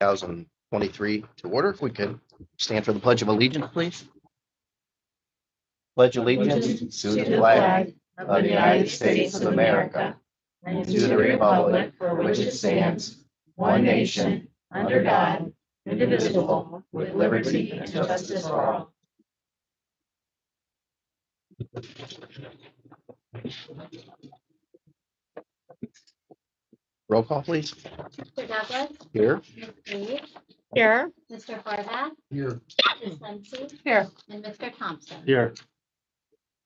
2023 to order. If we could stand for the Pledge of Allegiance, please. Pledge allegiance to the flag of the United States of America and to the republic for which it stands, one nation, under God, indivisible, with liberty and justice for all. Roll call, please. Mr. Douglas. Here. Ms. Reed. Here. Mr. Horvath. Here. Ms. Sensi. Here. And Mr. Thompson. Here.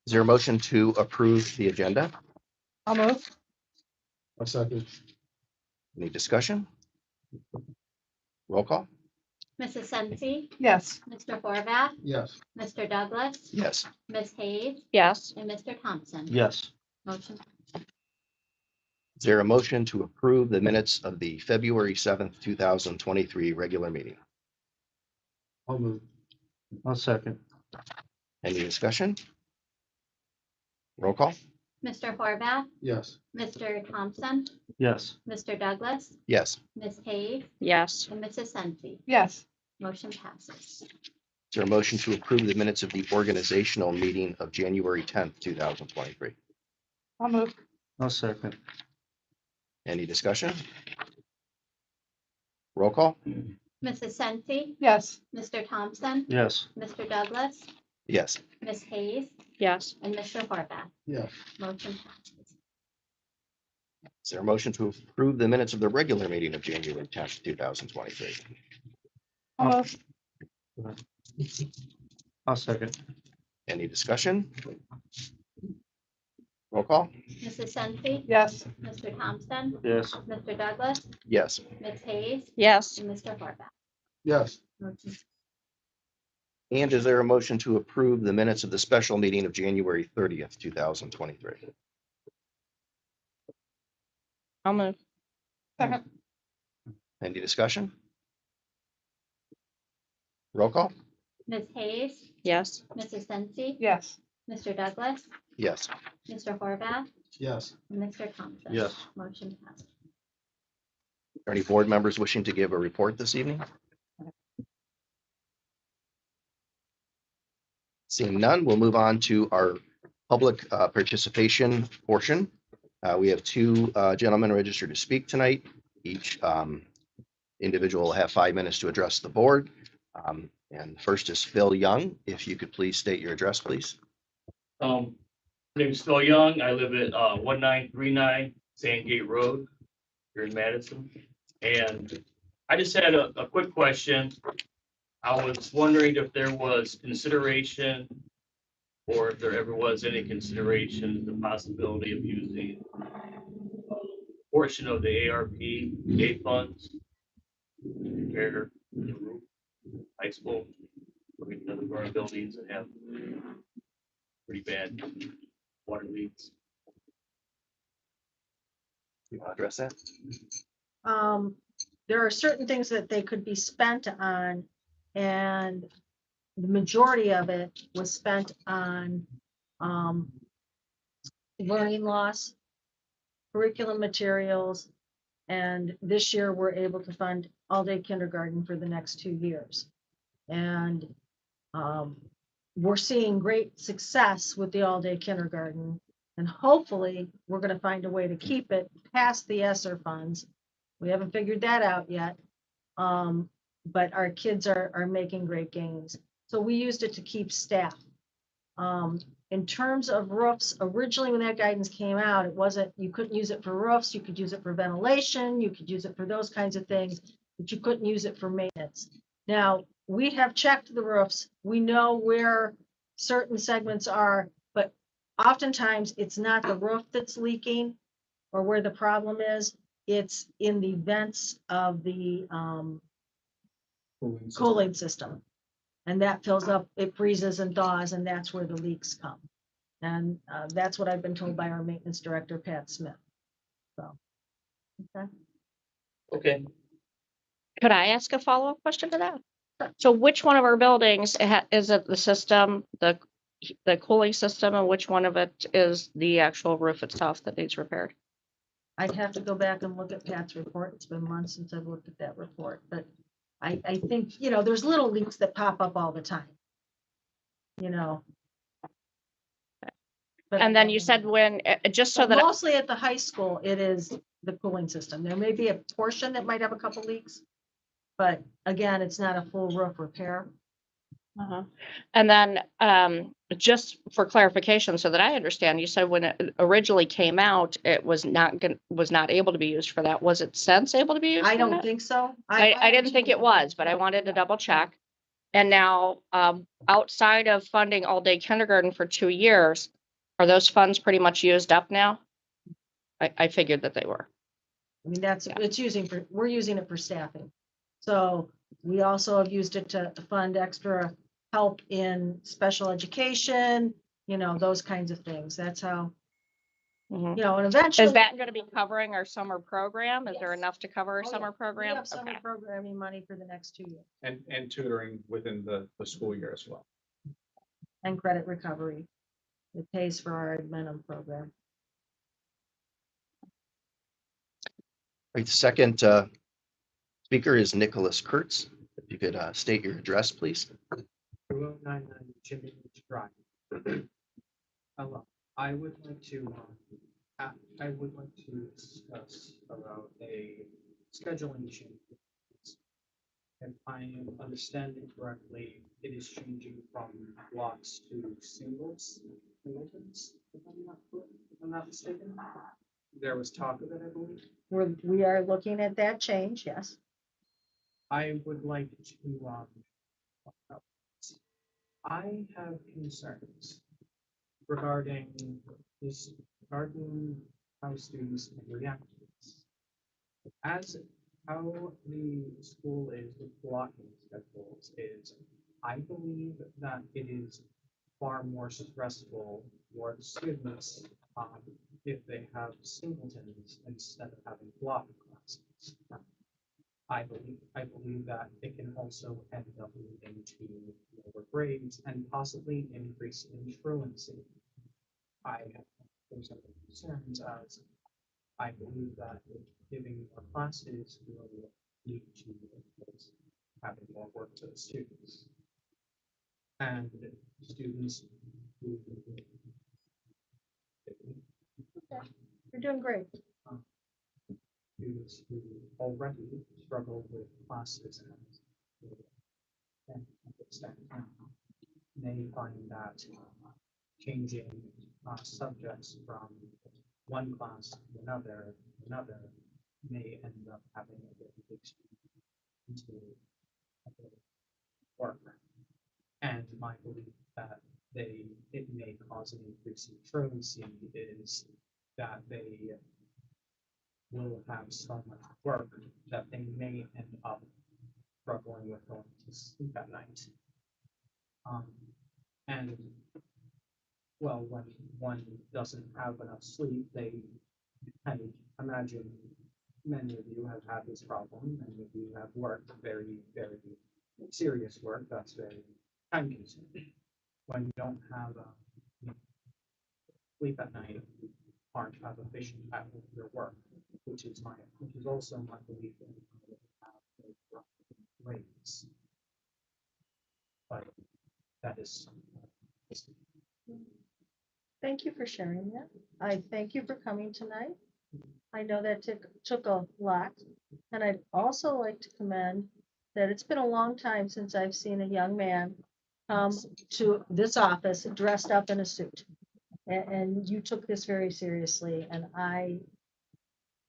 Is there a motion to approve the agenda? I'll move. A second. Any discussion? Roll call? Mrs. Sensi. Yes. Mr. Horvath. Yes. Mr. Douglas. Yes. Ms. Hayes. Yes. And Mr. Thompson. Yes. Motion. Is there a motion to approve the minutes of the February 7th, 2023 regular meeting? I'll move. I'll second. Any discussion? Roll call? Mr. Horvath. Yes. Mr. Thompson. Yes. Mr. Douglas. Yes. Ms. Hayes. Yes. And Mrs. Sensi. Yes. Motion passes. Is there a motion to approve the minutes of the organizational meeting of January 10th, 2023? I'll move. I'll second. Any discussion? Roll call? Mrs. Sensi. Yes. Mr. Thompson. Yes. Mr. Douglas. Yes. Ms. Hayes. Yes. And Mr. Horvath. Yes. Motion passes. Is there a motion to approve the minutes of the regular meeting of January 10th, 2023? I'll move. I'll second. Any discussion? Roll call? Mrs. Sensi. Yes. Mr. Thompson. Yes. Mr. Douglas. Yes. Ms. Hayes. Yes. And Mr. Horvath. Yes. Motion. And is there a motion to approve the minutes of the special meeting of January 30th, 2023? I'll move. Second. Any discussion? Roll call? Ms. Hayes. Yes. Mrs. Sensi. Yes. Mr. Douglas. Yes. Mr. Horvath. Yes. And Mr. Thompson. Yes. Motion passes. Are any board members wishing to give a report this evening? Seeing none, we'll move on to our public participation portion. We have two gentlemen registered to speak tonight. Each individual will have 5 minutes to address the board. And first is Phil Young. If you could please state your address, please. My name is Phil Young. I live at 1939 Sandgate Road here in Madison. And I just had a quick question. I was wondering if there was consideration or if there ever was any consideration, the possibility of using a portion of the ARPA funds to repair the roof, high school, or maybe other of our buildings that have pretty bad water leaks. You want to address that? There are certain things that they could be spent on, and the majority of it was spent on learning loss, curriculum materials, and this year we're able to fund all-day kindergarten for the next 2 years. And we're seeing great success with the all-day kindergarten, and hopefully we're going to find a way to keep it past the ESSER funds. We haven't figured that out yet, but our kids are making great gains. So we used it to keep staff. In terms of roofs, originally when that guidance came out, it wasn't, you couldn't use it for roofs, you could use it for ventilation, you could use it for those kinds of things, but you couldn't use it for maintenance. Now, we have checked the roofs. We know where certain segments are, but oftentimes it's not the roof that's leaking or where the problem is. It's in the vents of the cooling system. And that fills up, it freezes and thaws, and that's where the leaks come. And that's what I've been told by our maintenance director, Pat Smith. So, okay. Okay. Could I ask a follow-up question to that? So which one of our buildings is it the system, the cooling system, and which one of it is the actual roof itself that needs repaired? I'd have to go back and look at Pat's report. It's been months since I've looked at that report, but I think, you know, there's little leaks that pop up all the time. You know. But And then you said when, just so but that, mostly at the high school, it is the cooling system. There may be a portion that might have a couple leaks. But again, it's not a full roof repair. uh-huh. And then, just for clarification, so that I understand, you said when it originally came out, it was not able to be used for that. Was it since able to be used I for don't that? think so. I didn't think it was, but I wanted to double check. And now, outside of funding all-day kindergarten for 2 years, are those funds pretty much used up now? I figured that they were. I mean, that's, Yeah. we're using it for staffing. So we also have used it to fund extra help in special education, you know, those kinds of things. That's how, Mhm. you know, and eventually. Is that gonna be covering our summer program? Is there Yes. enough to cover our Oh, yeah. summer We program? have summer Okay. programming money for the next 2 years And tutoring within the school year as well. and credit recovery. It pays for our admin program. Right, the second speaker is Nicholas Kurtz. If you could state your address, please. 2099 Jimmy Beach Drive. Hello, I would like to, I would like to discuss about a scheduling change. If I am understanding correctly, it is changing from blocks to singles. If I'm not mistaken. There was talk of it, I believe. We are looking at that change, yes. I would like to, talk about this. I have concerns regarding this, regarding how students may react to this. As how the school is with blocking schedules is, I believe that it is far more stressful for the students if they have singletons instead of having block classes. I believe that it can also end up leading to lower grades and possibly increase in truancy. I have those other concerns as I believe that giving more classes will lead to having more work to the students. And students who You're doing great. students who already struggle with classes and understand may find that changing subjects from one class to another may end up having a very big into work. And my belief that it may cause an increase in truancy is that they will have so much work that they may end up struggling with going to sleep at night. And well, when one doesn't have enough sleep, I imagine many of you have had this problem. Many of you have worked very, very serious work that's very time consuming. When you don't have sleep at night, you aren't as efficient at your work, which is also my belief in grades. But that is. Thank you for sharing that. I thank you for coming tonight. I know that took a lot. And I'd also like to commend that it's been a long time since I've seen a young man come to this office dressed up in a suit. And you took this very seriously, and I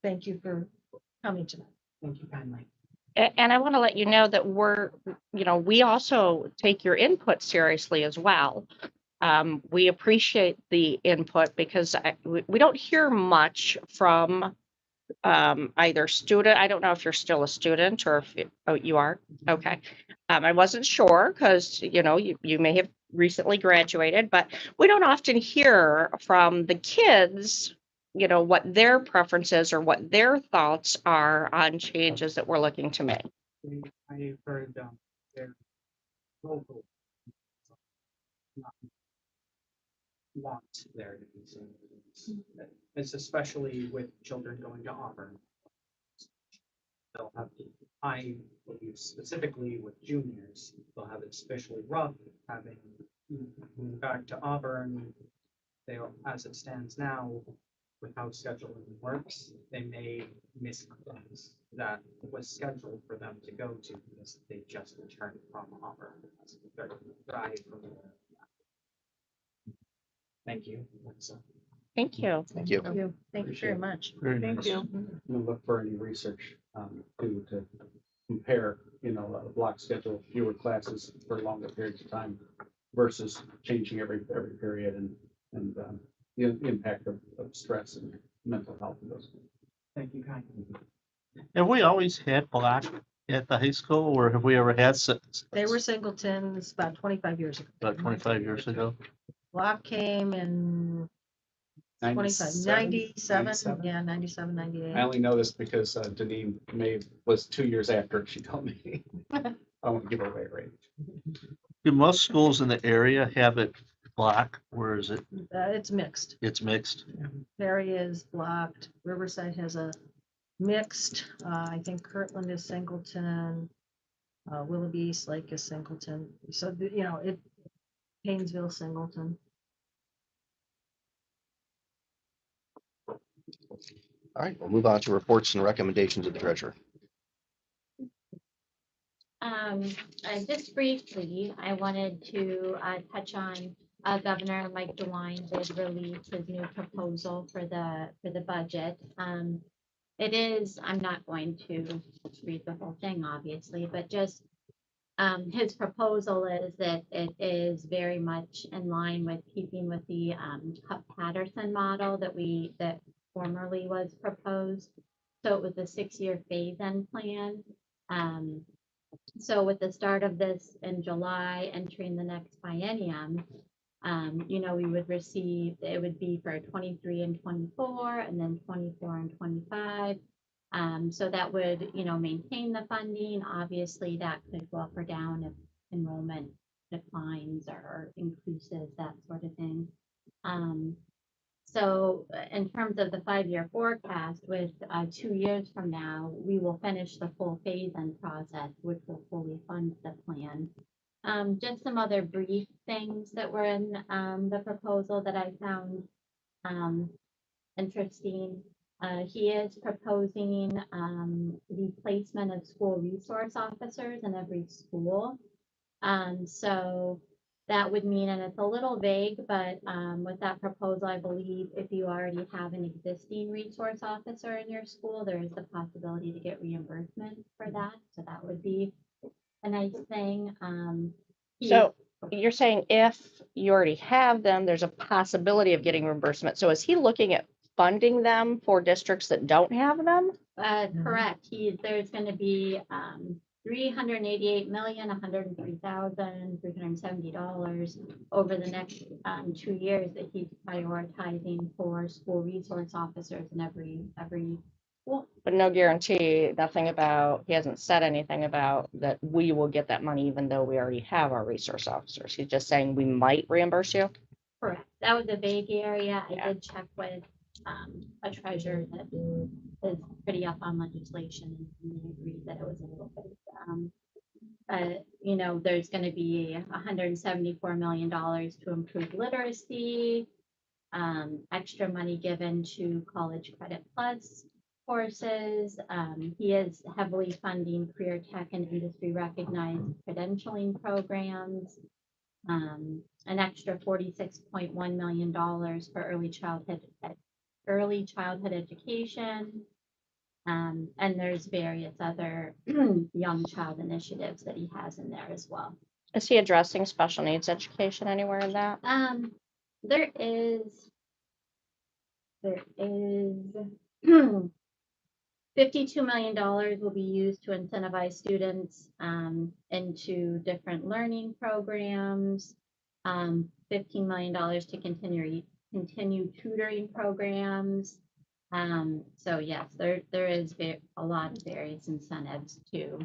thank you for coming tonight. Thank you kindly. And I want to let you know that we also take your input seriously as well. We appreciate the input because we don't hear much from either student. I don't know if you're still a student or if you are. Okay. I wasn't sure because, you may have recently graduated, but we don't often hear from the kids, what their preferences or what their thoughts are on changes that we're looking to make. I heard their local not want there to be some. It's especially with children going to Auburn. they'll have, I believe specifically with juniors, they'll have it especially rough, having moved back to Auburn. They, as it stands now, with how scheduling works, they may miss class that was scheduled for them to go to because they just returned from Auburn. Their drive from there. Thank you. Thank you. Thank you. Thank you very Appreciate it. much. Very Thank nice. you. I'm gonna look for any research, to compare, a block schedule, fewer classes for longer periods of time versus changing every period and, the impact of stress and mental health and those. Thank you kindly. Have we always had block at the high school, or have we ever had They were singletons about 25 years ago. about 25 years ago? Block came in 25, 97, yeah, 97, 98. I only know this because Denise was 2 years after she told me. I won't give away right. Do most schools in the area have it block, or is it, It's mixed. it's mixed? Perry is blocked. Riverside has a mixed. I think Kirtland is singleton. Willoughby East Lake is singleton. So, it Painesville singleton. All right, we'll move on to reports and recommendations of the treasurer. Just briefly, I wanted to touch on Governor Mike DeWine did release his new proposal for the budget. It is, I'm not going to read the whole thing, obviously, but just his proposal is that it is very much in line with keeping with the Patterson model that formerly was proposed. So it was a 6-year phase-in plan. So with the start of this in July, entering the next biennium, we would receive, it would be for 23 and 24, and then 24 and 25. So that would, maintain the funding. Obviously, that could go up or down if enrollment declines or increases, that sort of thing. So in terms of the 5-year forecast, with 2 years from now, we will finish the full phase-in process, which will fully fund the plan. Just some other brief things that were in the proposal that I found interesting. He is proposing the placement of school resource officers in every school. So that would mean, and it's a little vague, but with that proposal, I believe if you already have an existing resource officer in your school, there is the possibility to get reimbursement for that. So that would be a nice thing. So you're saying if you already have them, there's a possibility of getting reimbursement. So is he looking at funding them for districts that don't have them? Correct. There's going to be $388,103,370 over the next 2 years that he's prioritizing for school resource officers in every school. But no guarantee, nothing about, he hasn't said anything about that we will get that money even though we already have our resource officers. He's just saying we might reimburse you. Correct. That was a vague area. I Yeah. did check with a treasurer that is pretty up on legislation, and they agreed that it was a little bit, there's going to be $174 million to improve literacy, extra money given to College Credit Plus courses. He is heavily funding career tech and industry recognized credentialing programs. An extra $46.1 million for early childhood education. And there's various other young child initiatives that he has in there as well. Is he addressing special needs education anywhere in that? There is $52 million will be used to incentivize students into different learning programs. $15 million to continue tutoring programs. So yes, there is a lot of various incentives to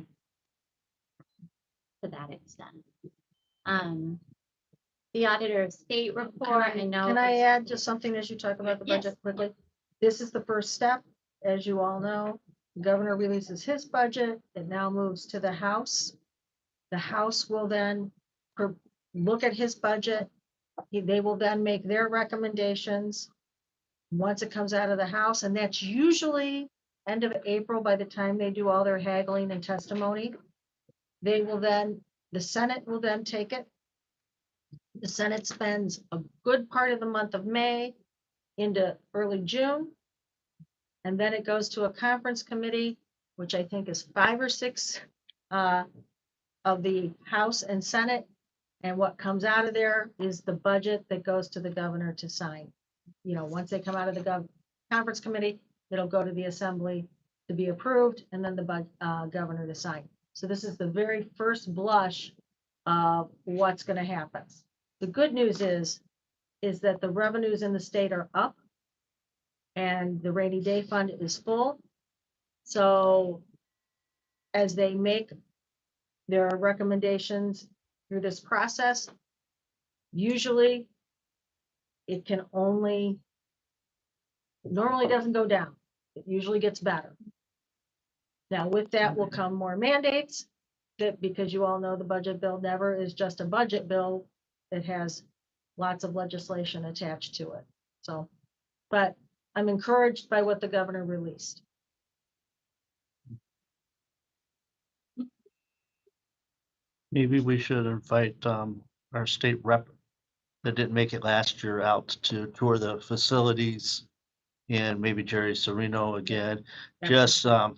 that extent. The auditor of state report, I know. Can I add just something as you talk about the Yes. budget quickly? This is the first step, as you all know. The governor releases his budget, it now moves to the House. The House will then look at his budget. They will then make their recommendations once it comes out of the House, and that's usually end of April by the time they do all their haggling and testimony. They will then, the Senate will then take it. The Senate spends a good part of the month of May into early June. And then it goes to a conference committee, which I think is 5 or 6 of the House and Senate. And what comes out of there is the budget that goes to the governor to sign. You know, once they come out of the conference committee, it'll go to the assembly to be approved and then the governor to sign. So this is the very first blush of what's going to happen. The good news is that the revenues in the state are up and the rainy day fund is full. So as they make their recommendations through this process, usually it can normally doesn't go down. It usually gets better. Now with that will come more mandates because you all know the budget bill never is just a budget bill. It has lots of legislation attached to it. So, but I'm encouraged by what the governor released. Maybe we should invite our state rep that didn't make it last year out to tour the facilities, and maybe Jerry Serino again, just to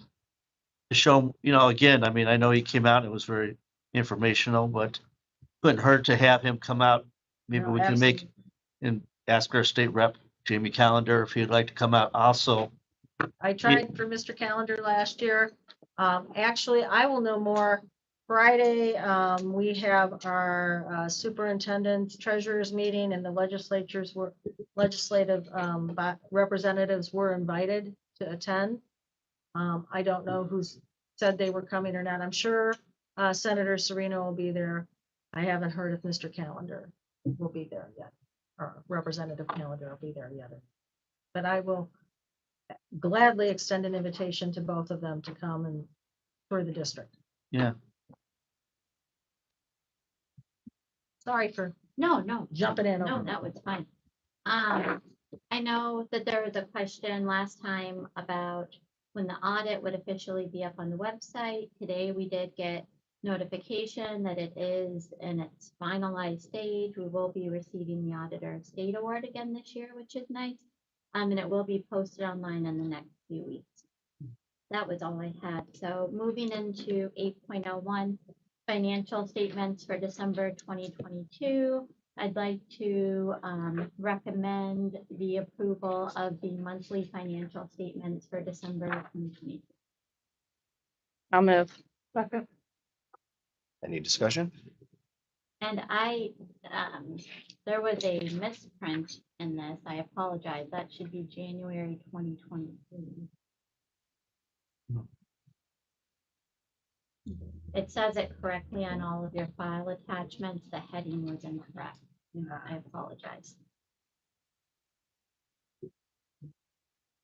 show him, you know, again, I mean, I know he came out and it was very informational, but couldn't hurt to have him come out. Maybe No, we can make absolutely. and ask our state rep, Jamie Callender, if he'd like to come out also. I tried for Mr. Calendar last year. Actually, I will know more Friday. We have our superintendent's treasurer's meeting and the legislative representatives were invited to attend. I don't know who's said they were coming or not. I'm sure Senator Serino will be there. I haven't heard if Mr. Calendar will be there yet, or Representative Calendar will be there yet. But I will gladly extend an invitation to both of them to come and tour the district. Yeah. Sorry for No. jumping in. No, over that was fine. I know that there was a question last time about when the audit would officially be up on the website. Today, we did get notification that it is in its finalized stage. We will be receiving the Auditor of State Award again this year, which is nice. And it will be posted online in the next few weeks. That was all I had. So moving into 8.01, financial statements for December 2022. I'd like to recommend the approval of the monthly financial statements for December 2022. I'll move. Any discussion? And there was a misprint in this. I apologize. That should be January 2023. It says it correctly on all of your file attachments. The heading was incorrect. I apologize.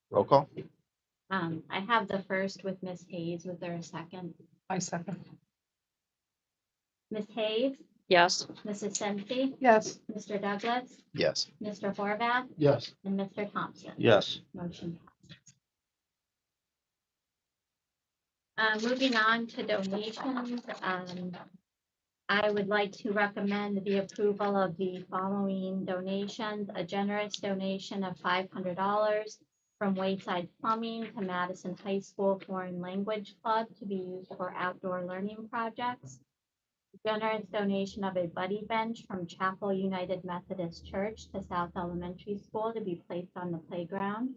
Roll call? I have the first with Ms. Hayes. Was there a second? I second. Ms. Hayes, Yes. Mrs. Sensi, Yes. Mr. Douglas, Yes. Mr. Horvath, Yes. and Mr. Thompson. Yes. Motion passes. Moving on to donations, I would like to recommend the approval of the following donations. A generous donation of $500 from Wayside Plumbing to Madison High School Foreign Language Club to be used for outdoor learning projects. Generous donation of a buddy bench from Chapel United Methodist Church to South Elementary School to be placed on the playground.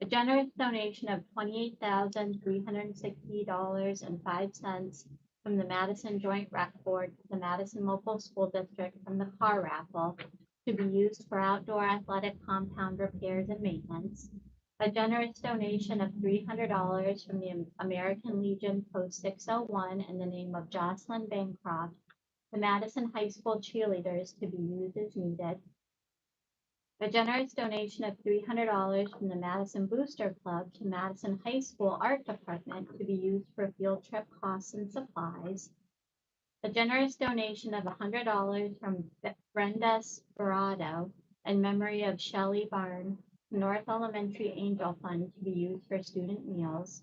A generous donation of $28,360.05 from the Madison Joint Rec Board to the Madison Local School District from the car raffle to be used for outdoor athletic compound repairs and maintenance. A generous donation of $300 from the American Legion Post 601 in the name of Jocelyn Bancroft, the Madison High School cheerleaders to be used as needed. A generous donation of $300 from the Madison Booster Club to Madison High School Art Department to be used for field trip costs and supplies. A generous donation of $100 from Brenda Sperado in memory of Shelley Barn to North Elementary Angel Fund to be used for student meals.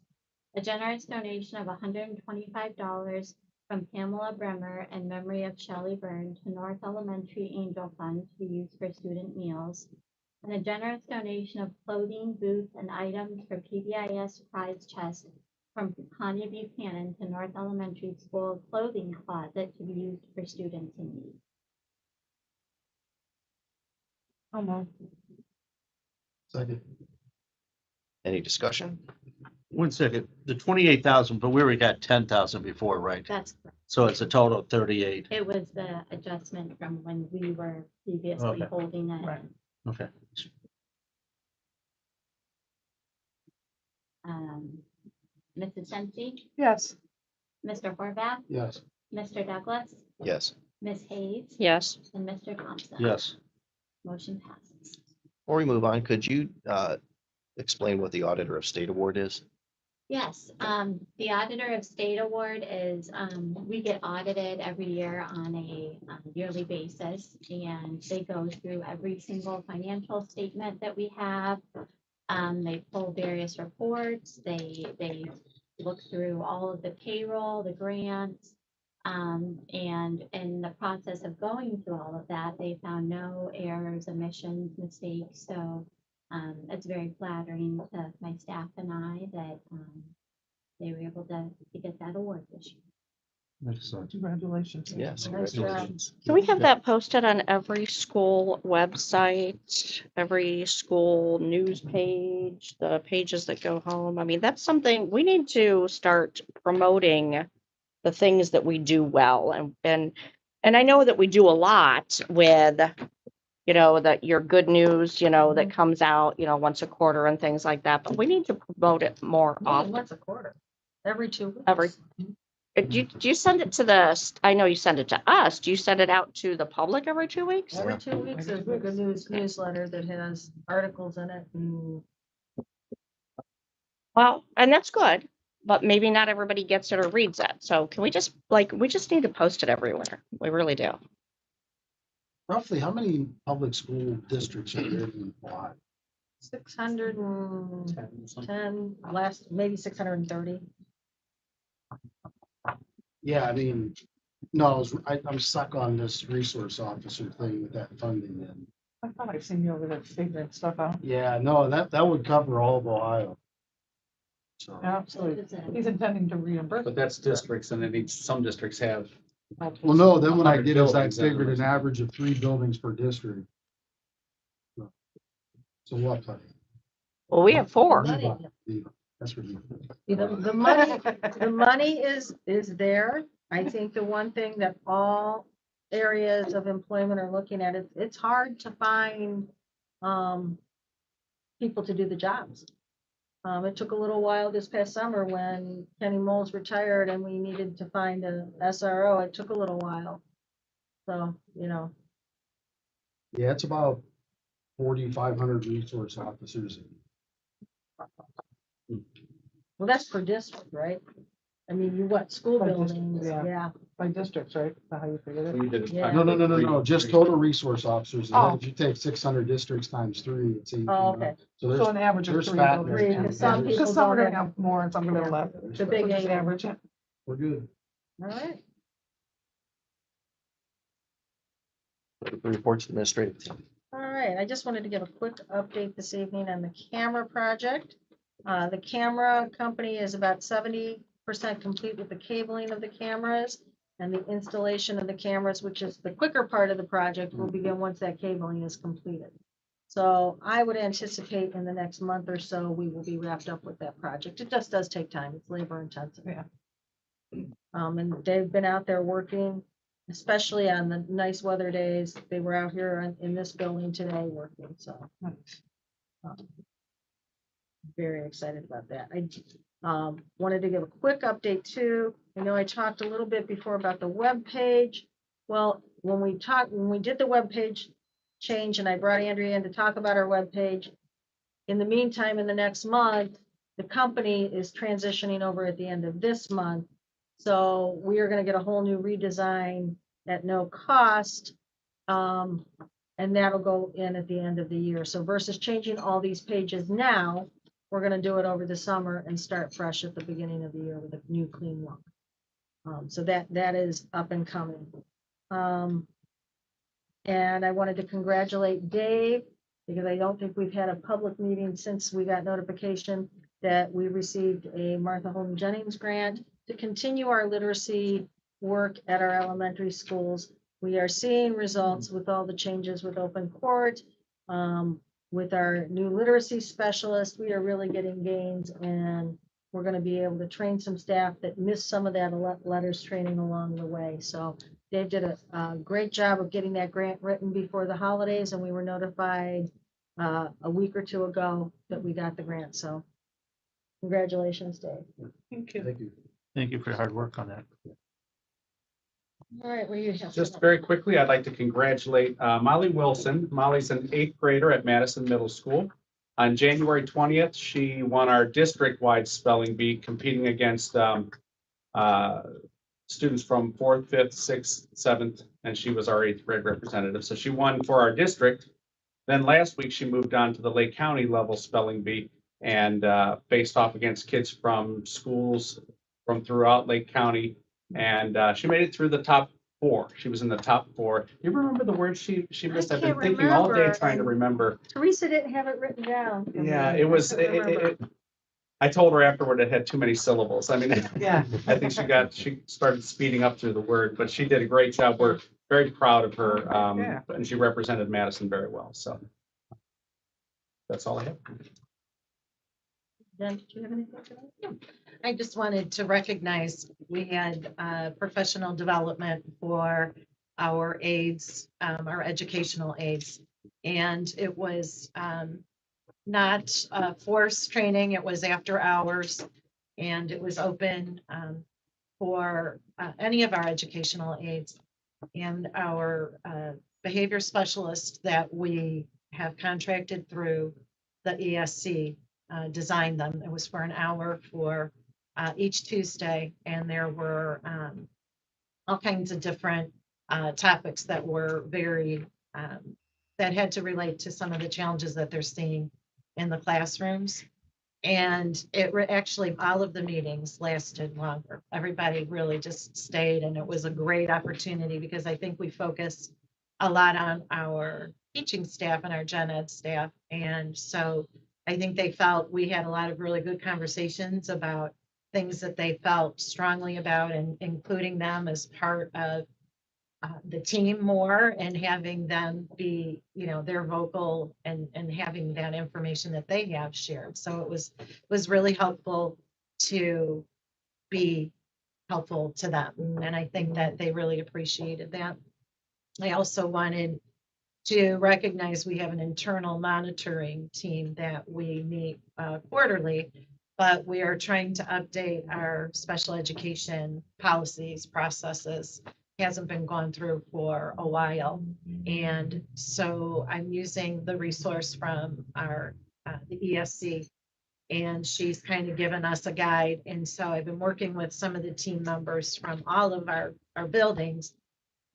A generous donation of $125 from Pamela Bremer in memory of Shelley Byrne to North Elementary Angel Fund to be used for student meals. And a generous donation of clothing, boots, and items for PBIS Prize Chest from Connie Buchanan to North Elementary School Clothing Closet to be used for students in need. Second. Any discussion? 1 second, the 28,000, but we already got 10,000 before, right? That's, So it's a total of 38. it was the adjustment from when we were previously Okay. holding it. Right. Okay. Mrs. Sensi, Yes. Mr. Horvath, Yes. Mr. Douglas, Yes. Ms. Hayes, Yes. and Mr. Thompson. Yes. Motion passes. Before we move on, could you explain what the Auditor of State Award is? Yes, the Auditor of State Award is, we get audited every year on a yearly basis, and they go through every single financial statement that we have. They pull various reports, they look through all of the payroll, the grants. And in the process of going through all of that, they found no errors, omissions, mistakes, so it's very flattering to my staff and I that they were able to get that award this year. Excellent. Congratulations. Yes, Nice job. congratulations. Can we have that posted on every school website, every school news page, the pages that go home? I mean, that's something we need to start promoting the things that we do well. And I know that we do a lot with, that your good news, that comes out, once a quarter and things like that, but we need to promote it more often. Once a quarter, every 2 weeks. Every- Do you send it to I know you send it to us. Do you send it out to the public every 2 weeks? Every 2 weeks, there's a good news newsletter that has articles in it and Well, and that's good, but maybe not everybody gets it or reads it. So can we just need to post it everywhere. We really do. Roughly, how many public school districts are there in Quad? 610, maybe 630. Yeah, I mean, no, I'm stuck on this resource officer thing with that funding and, I thought I seen you over there figuring stuff out. yeah, no, that would cover all of Ohio. So, Absolutely. He's intending to reimburse. But that's districts and then some districts have. well, no, then what I 100 did is I buildings in figured them. an average of 3 buildings per district. So what? Well, we have 4. That's ridiculous. The money is there. I think the one thing that all areas of employment are looking at, it's hard to find people to do the jobs. It took a little while this past summer when Kenny Moles retired and we needed to find a SRO. It took a little while. So, Yeah, it's about 4,500 resource officers. well, that's per district, right? I mean, you what, school Per district, buildings, yeah. yeah. By districts, right? Is that how you figured it? We did it Yeah. No, just total resource officers. Oh. If you take 600 districts times 3, it's 18. Oh, okay. So So there's, an average of there's 3 fat buildings. there. Three, Yeah. 'cause some people Because some are don't gonna have more and some are gonna have less. The big So just eight. average it. We're good. All right. The reports administrative team. All right, I just wanted to give a quick update this evening on the camera project. The camera company is about 70% complete with the cabling of the cameras and the installation of the cameras, which is the quicker part of the project, will begin once that cabling is completed. So I would anticipate in the next month or so, we will be wrapped up with that project. It just does take time. It's labor intensive. Yeah. And they've been out there working, especially on the nice weather days. They were out here in this building today working, so. Very excited about that. I wanted to give a quick update too. I know I talked a little bit before about the web page. Well, when we did the web page change, and I brought Andrea in to talk about our webpage. In the meantime, in the next month, the company is transitioning over at the end of this month. So we are gonna get a whole new redesign at no cost. And that'll go in at the end of the year. So versus changing all these pages now, we're gonna do it over the summer and start fresh at the beginning of the year with a new clean look. So that is up and coming. And I wanted to congratulate Dave, because I don't think we've had a public meeting since we got notification that we received a Martha Holden Jennings grant to continue our literacy work at our elementary schools. We are seeing results with all the changes with open court, with our new literacy specialist. We are really getting gains, and we're going to be able to train some staff that missed some of that letters training along the way. So Dave did a great job of getting that grant written before the holidays, and we were notified a week or two ago that we got the grant. So congratulations, Dave. Thank you. Thank you. Thank you for your hard work on that. All right, where you have. Just very quickly, I'd like to congratulate Molly Wilson. Molly's an 8th grader at Madison Middle School. On January 20th, she won our district-wide spelling bee, competing against students from 4th, 5th, 6th, 7th, and she was our 8th grade representative. So she won for our district. Then last week, she moved on to the Lake County level spelling bee and faced off against kids from schools from throughout Lake County. And she made it through the top 4. She was in the top 4. You remember the words she missed? I've been can't thinking all day remember, trying to and remember. Teresa didn't have it written down. for me. Yeah, it was, I couldn't remember. I told her afterward it had too many syllables. I mean, Yeah. I think she started speeding up through the word, but she did a great job. We're very proud of her. Yeah. And she represented Madison very well. So that's all I have. Jen, did you have anything tonight? I just wanted to recognize, we had professional development for our aides, our educational aides. And it was not forced training, it was after hours. And it was open for any of our educational aides. And our behavior specialist that we have contracted through the ESC designed them. It was for an hour for each Tuesday, and there were all kinds of different topics that were very that had to relate to some of the challenges that they're seeing in the classrooms. And it actually, all of the meetings lasted longer. Everybody really just stayed, and it was a great opportunity because I think we focus a lot on our teaching staff and our gen ed staff. And so I think they felt we had a lot of really good conversations about things that they felt strongly about, and including them as part of the team more, and having them be, they're vocal and having that information that they have shared. So it was really helpful to be helpful to them. And I think that they really appreciated that. I also wanted to recognize we have an internal monitoring team that we meet quarterly, but we are trying to update our special education policies, processes. Hasn't been gone through for a while. And so I'm using the resource from our the ESC, and she's kind of given us a guide. And so I've been working with some of the team members from all of our buildings.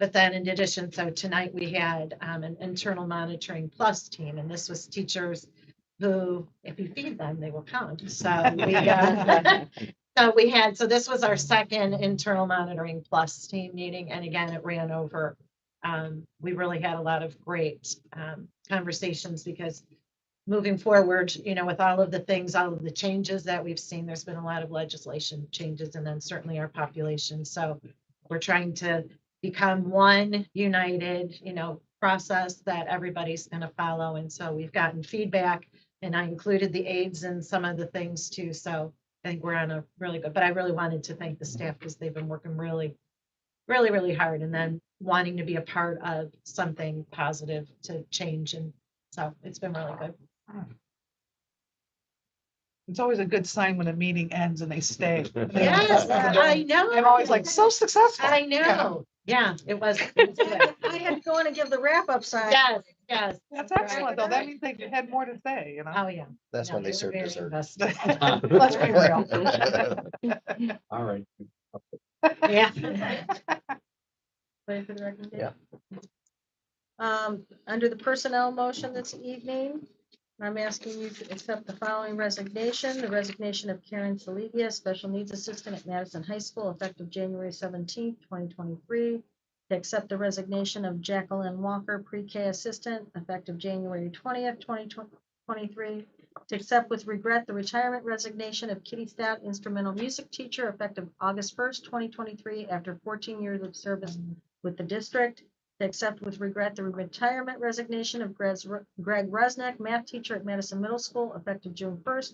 But then in addition, so tonight we had an internal monitoring plus team, and this was teachers who, if you feed them, they will count. So so this was our second internal monitoring plus team meeting. And again, it ran over. We really had a lot of great conversations, because moving forward, with all of the things, all of the changes that we've seen, there's been a lot of legislation changes, and then certainly our population. So we're trying to become one united, process that everybody's going to follow. And so we've gotten feedback, and I included the aides in some of the things too. So I think we're on a really good, but I really wanted to thank the staff because they've been working really, really, really hard, and then wanting to be a part of something positive to change. And so it's been really good. It's always a good sign when a meeting ends and they stay. Yes, I know. I'm always like, so successful. I know. Yeah, it was. I had to go in and give the wrap up sign. Yes. Yes. That's excellent, though. That means they had more to say, you know? Oh, yeah. That's No, when they were serve very dessert. invested. Let's be real. All right. Yeah. Ready for the recommendation? Yeah. Under the personnel motion this evening, I'm asking you to accept the following resignation. The resignation of Karen Saligia, Special Needs Assistant at Madison High School, effective January 17th, 2023. To accept the resignation of Jacqueline Walker, Pre-K Assistant, effective January 20th, 2023. To accept with regret the retirement resignation of Kitty Stout, Instrumental Music Teacher, effective August 1st, 2023, after 14 years of service with the district. To accept with regret the retirement resignation of Greg Resnick, math teacher at Madison Middle School, effective June 1st,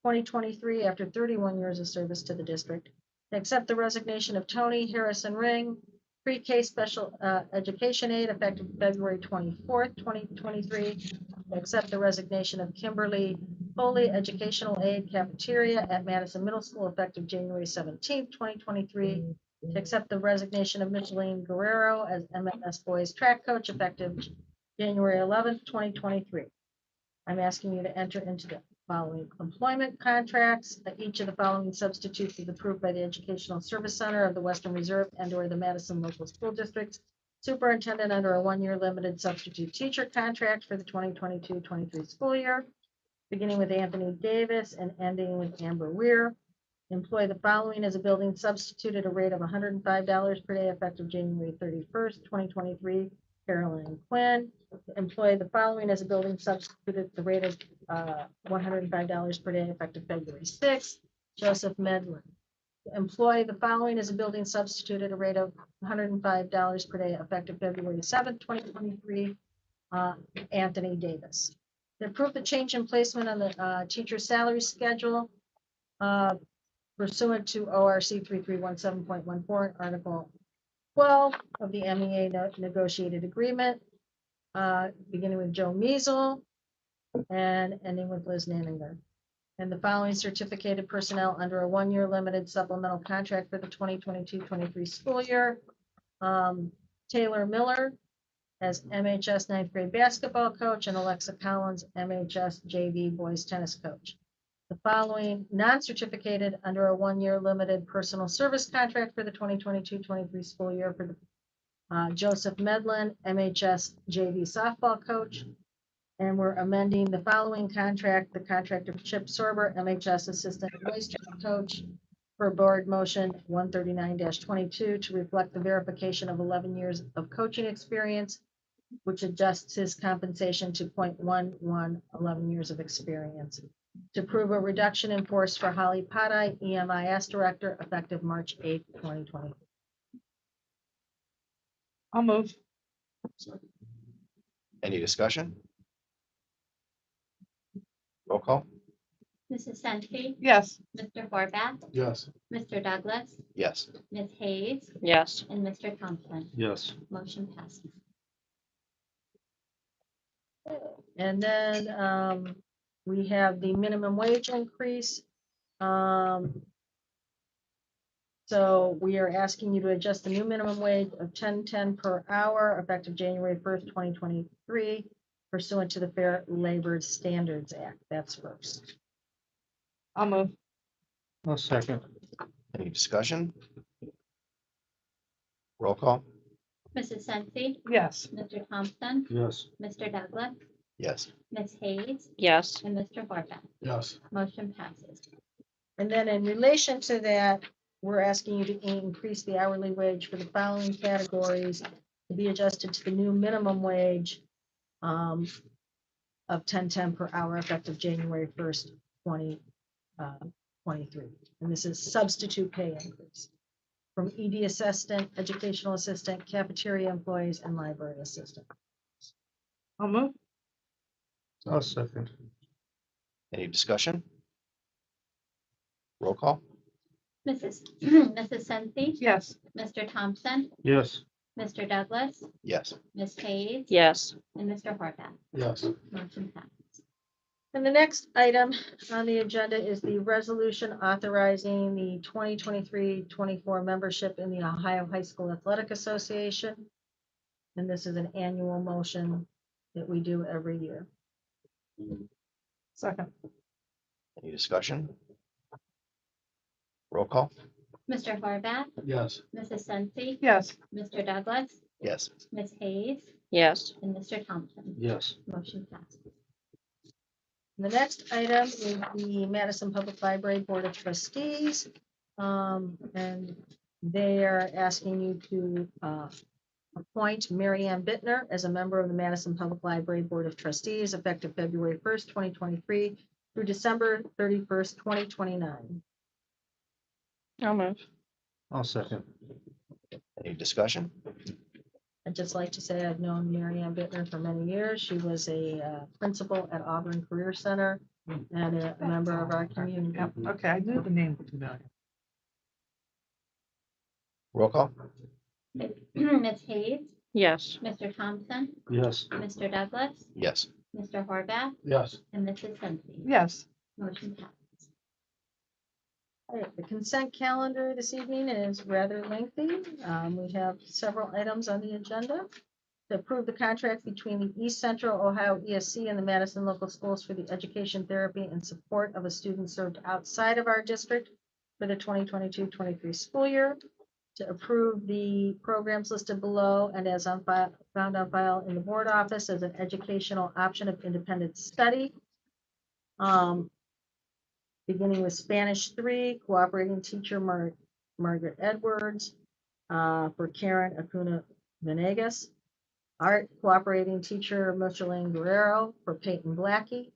2023, after 31 years of service to the district. To accept the resignation of Tony Harrison Ring, pre-K special education aide, effective February 24th, 2023. To accept the resignation of Kimberly Foley, educational aide, cafeteria at Madison Middle School, effective January 17th, 2023. To accept the resignation of Micheline Guerrero as MMS boys track coach, effective January 11th, 2023. I'm asking you to enter into the following employment contracts. Each of the following substitutes is approved by the Educational Service Center of the Western Reserve and/or the Madison Local School Districts. Superintendent under a one-year limited substitute teacher contract for the 2022-23 school year, beginning with Anthony Davis and ending with Amber Weir. Employ the following as a building substitute at a rate of $105 per day, effective January 31st, 2023. Carolyn Quinn. Employ the following as a building substitute at the rate of $105 per day, effective February 6th. Joseph Medlin. Employ the following as a building substitute at a rate of $105 per day, effective February 7th, 2023. Anthony Davis. To approve the change in placement on the teacher salary schedule pursuant to ORC 3317.14, Article 12 of the MEA negotiated agreement, beginning with Joe Measle and ending with Liz Nanninger. And the following certificated personnel under a one-year limited supplemental contract for the 2022-23 school year. Taylor Miller as MHS ninth grade basketball coach and Alexa Collins, MHS JV boys tennis coach. The following non-certificated under a one-year limited personal service contract for the 2022-23 school year for the Joseph Medlin, MHS JV softball coach. And we're amending the following contract, the contract of Chip Sorber, MHS assistant voice coach, for board motion 139-22 to reflect the verification of 11 years of coaching experience, which adjusts his compensation to 0.11 11 years of experience. To approve a reduction in force for Holly Pottai, EMIS Director, effective March 8th, 2020. I'll move. Any discussion? Roll call? Mrs. Senfi, Yes. Mr. Horvath, Yes. Mr. Douglas, Yes. Ms. Hayes, Yes. and Mr. Thompson. Yes. Motion passes. And then we have the minimum wage increase. So we are asking you to adjust the new minimum wage of $10.10 per hour effective January 1st, 2023 pursuant to the Fair Labor Standards Act. That's first. I'll move. I'll second. Any discussion? Roll call? Mrs. Senfi, Yes. Mr. Thompson, Yes. Mr. Douglas, Yes. Ms. Hayes, Yes. and Mr. Horvath. Yes. Motion passes. And then in relation to that, we're asking you to increase the hourly wage for the following categories to be adjusted to the new minimum wage of $10.10 per hour effective January 1st, 2023. And this is substitute pay increase from ED assistant, educational assistant, cafeteria employees, and library assistant. I'll move. I'll second. Any discussion? Roll call? Mrs. Senfi, Yes. Mr. Thompson, Yes. Mr. Douglas, Yes. Ms. Hayes, Yes. and Mr. Horvath. Yes. Motion passes. And the next item on the agenda is the resolution authorizing the 2023-24 membership in the Ohio High School Athletic Association. And this is an annual motion that we do every year. Second, Any discussion? Roll call? Mr. Horvath, Yes. Mrs. Sensi, yes, Mr. Douglas, Yes. Ms. Hayes, Yes. and Mr. Thompson. Yes. Motion passes. The next item is the Madison Public Library Board of Trustees. And they are asking you to appoint Mary Ann Bittner as a member of the Madison Public Library Board of Trustees effective February 1st, 2023 through December 31st, 2029. I'll move. I'll second. Any discussion? I'd just like to say I've known Mary Ann Bittner for many years. She was a principal at Auburn Career Center and a member of our community. yep, okay, I knew the name was familiar. Roll call? Ms. Hayes, Yes. Mr. Thompson, Yes. Mr. Douglas, Yes. Mr. Horvath, Yes. and Mrs. Sensi. Yes, Motion passes. All right, the consent calendar this evening is rather lengthy. We have several items on the agenda. To approve the contract between the East Central Ohio ESC and the Madison Local Schools for the education, therapy, and support of a student served outside of our district for the 2022-23 school year. To approve the programs listed below and as on file, found on file in the board office as an educational option of independent study. Beginning with Spanish 3, cooperating teacher Margaret Edwards, for Karen Acuna Venegas. Art cooperating teacher Micheline Guerrero for Peyton Blackie.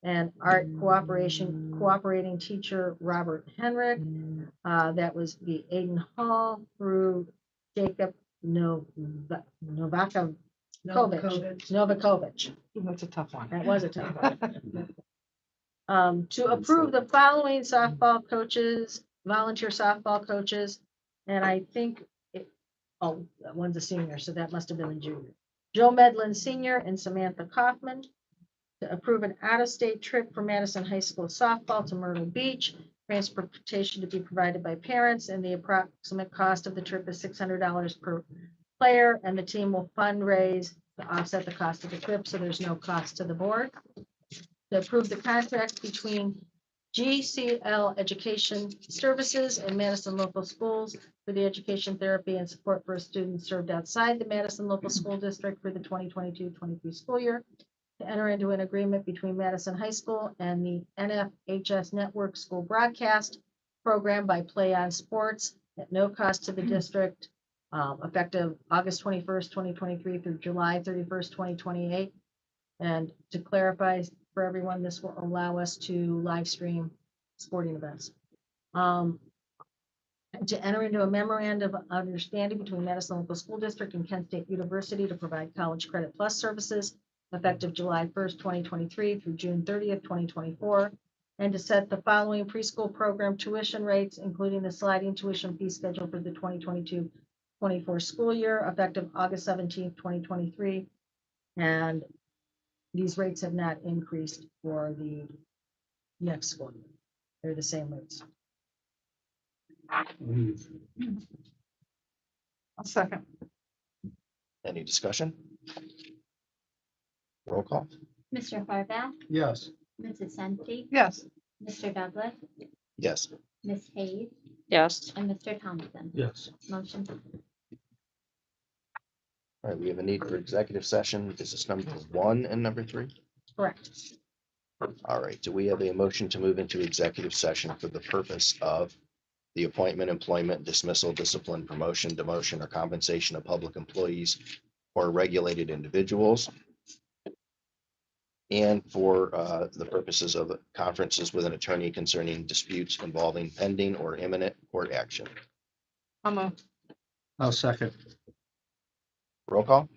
And art cooperating teacher Robert Henrik. That was the Aiden Hall through Jacob Novakovic. that's a tough one. That was a tough one. To approve the following softball coaches, volunteer softball coaches, and I think one's a senior, so that must have been a junior. Joe Medlin Senior and Samantha Kaufman. To approve an out-of-state trip for Madison High School softball to Myrtle Beach. Transportation to be provided by parents, and the approximate cost of the trip is $600 per player, and the team will fundraise to offset the cost of the trip, so there's no cost to the board. To approve the contract between GCL Education Services and Madison Local Schools for the education, therapy, and support for students served outside the Madison Local School District for the 2022-23 school year. To enter into an agreement between Madison High School and the NFHS Network School Broadcast Program by Play On Sports at no cost to the district, effective August 21st, 2023 through July 31st, 2028. And to clarify for everyone, this will allow us to live stream sporting events. To enter into a memorandum of understanding between Madison Local School District and Kent State University to provide College Credit Plus services effective July 1st, 2023 through June 30th, 2024. And to set the following preschool program tuition rates, including the sliding tuition fee schedule for the 2022-24 school year, effective August 17th, 2023. And these rates have not increased for the next school year. They're the same rates. I'll second, Any discussion? Roll call? Mr. Horvath, Yes. Mrs. Sensi, yes, Mr. Douglas, Yes. Ms. Hayes, Yes. and Mr. Thompson. Yes. Motion passes. All right, we have a need for executive session. Is this number 1 and number 3? Correct. All right, do we have a motion to move into executive session for the purpose of the appointment, employment, dismissal, discipline, promotion, demotion, or compensation of public employees or regulated individuals, and for the purposes of conferences with an attorney concerning disputes involving pending or imminent court action? I'll move, I'll second. Roll call?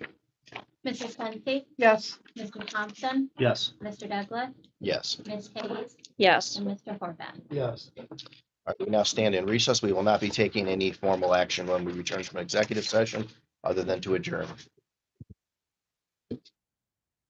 Mrs. Sensi, yes. Mr. Thompson, Yes. Mr. Douglas, Yes. Ms. Hayes, Yes. and Mr. Horvath. Yes. All right, we now stand in recess. We will not be taking any formal action when we return from executive session other than to adjourn.